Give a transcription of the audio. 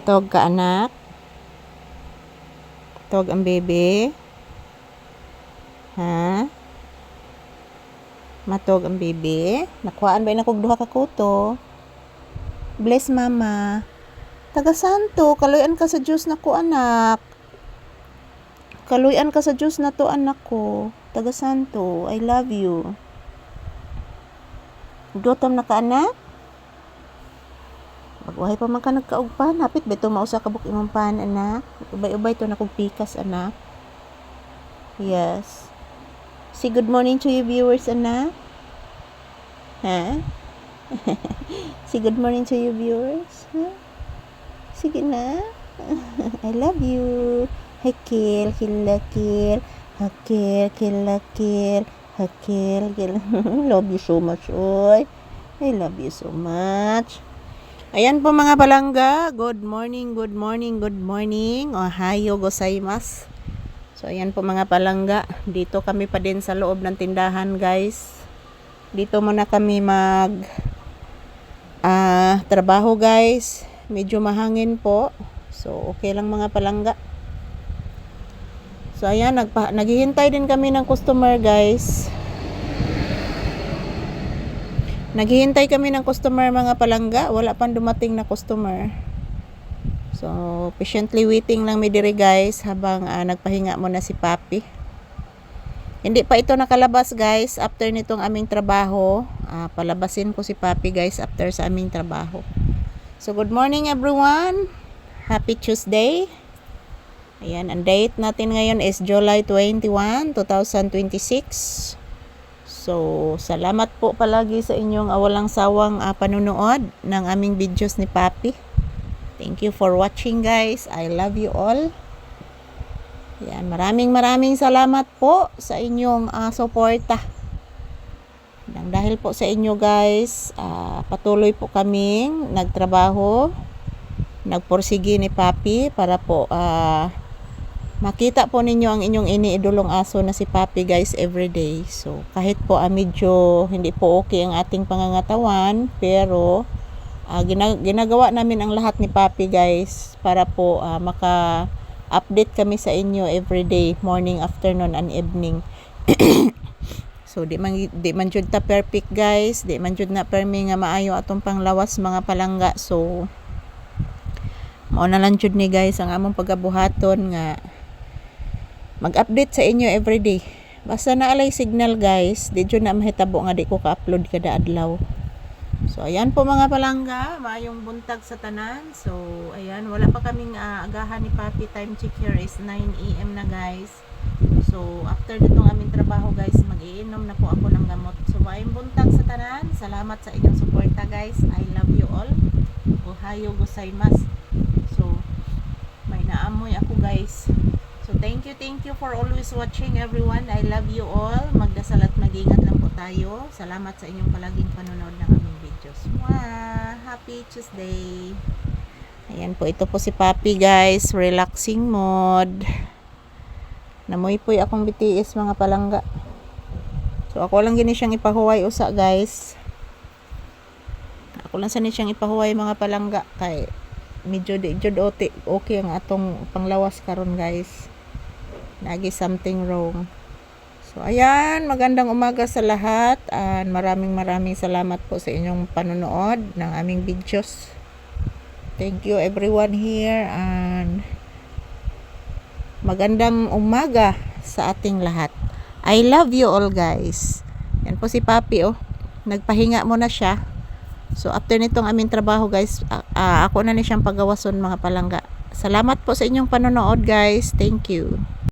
Matog ka anak? Matog ang bebe? Ha? Matog ang bebe? Nakuhaan ba na kog duha ka kuto? Bless mama. Taga santo, kaluyan ka sa Diyos na ko anak. Kaluyan ka sa Diyos na to anak ko. Taga santo, I love you. Gutom na ka anak? Magwahay pa man ka nagkaugpan, hapit ba ito mausa ka buk imong pan anak? Ubay-ubay to na kog pikas anak. Yes. Say good morning to your viewers anak. Ha? Say good morning to your viewers. Ha? Sige na. I love you. Hakil, kilakil. Hakil, kilakil. Hakil, kilakil. Love you so much, oy. I love you so much. Ayan po mga palangga. Good morning, good morning, good morning. Ohayo gozaimasu. So ayan po mga palangga. Dito kami pa din sa loob ng tindahan, guys. Dito muna kami trabaho, guys. Medyo mahangin po. So okay lang mga palangga. So ayan, naghihintay din kami ng customer, guys. Naghihintay kami ng customer mga palangga. Wala pang dumating na customer. So patiently waiting lang mi diri, guys, habang nagpahinga muna si Papi. Hindi pa ito nakalabas, guys, after nitong aming trabaho. Palabasin ko si Papi, guys, after sa aming trabaho. So good morning everyone. Happy Tuesday. Ayan, ang date natin ngayon is July 21, 2026. So, salamat po palagi sa inyong walang sawang panunood ng aming videos ni Papi. Thank you for watching, guys. I love you all. Yan, maraming salamat po sa inyong suporta. Dahil po sa inyo, guys, patuloy po kaming nagtrabaho, nagpursige ni Papi para po makita po ninyo ang inyong iniidolong aso na si Papi, guys, everyday. So, kahit po medyo hindi po okay ang ating pangangatawan, pero ginagawa namin ang lahat ni Papi, guys, para po maka-update kami sa inyo everyday, morning, afternoon, and evening. So, di man jud ta perfect, guys. Di man jud na permi nga maayo atong panglawas mga palangga. So, mao na lang jud ni, guys, ang among pagabuhaton nga mag-update sa inyo everyday. Basta naalay signal, guys, di jud na mahitabo nga di ko ka-upload kada adlaw. So ayan po mga palangga, maayong buntag sa tanan. So ayan, wala pa kaming agahan ni Papi. Time check here is 9 AM na, guys. So after ditong aming trabaho, guys, mag-iinom na po ako ng gamot. So maayong buntag sa tanan. Salamat sa inyong suporta, guys. I love you all. Ohayo gozaimasu. So may naamoy ako, guys. So thank you for always watching, everyone. I love you all. Magdasal at mag-ingat lang po tayo. Salamat sa inyong palaging panonood ng aming videos. Mwah! Happy Tuesday. Ayan po, ito po si Papi, guys. Relaxing mode. Namoy-poy akong BTS mga palangga. So ako lang gini siyang ipahuway usa, guys. Ako lang sani siyang ipahuway mga palangga kay medyo di jud okay ang atong panglawas karon, guys. Nagi something wrong. So ayan, magandang umaga sa lahat, and maraming salamat po sa inyong panonood ng aming videos. Thank you everyone here, and magandang umaga sa ating lahat. I love you all, guys. Yan po si Papi, nagpahinga muna siya. So after nitong aming trabaho, guys, ako na ni siyang pagawason mga palangga. Salamat po sa inyong panonood, guys. Thank you.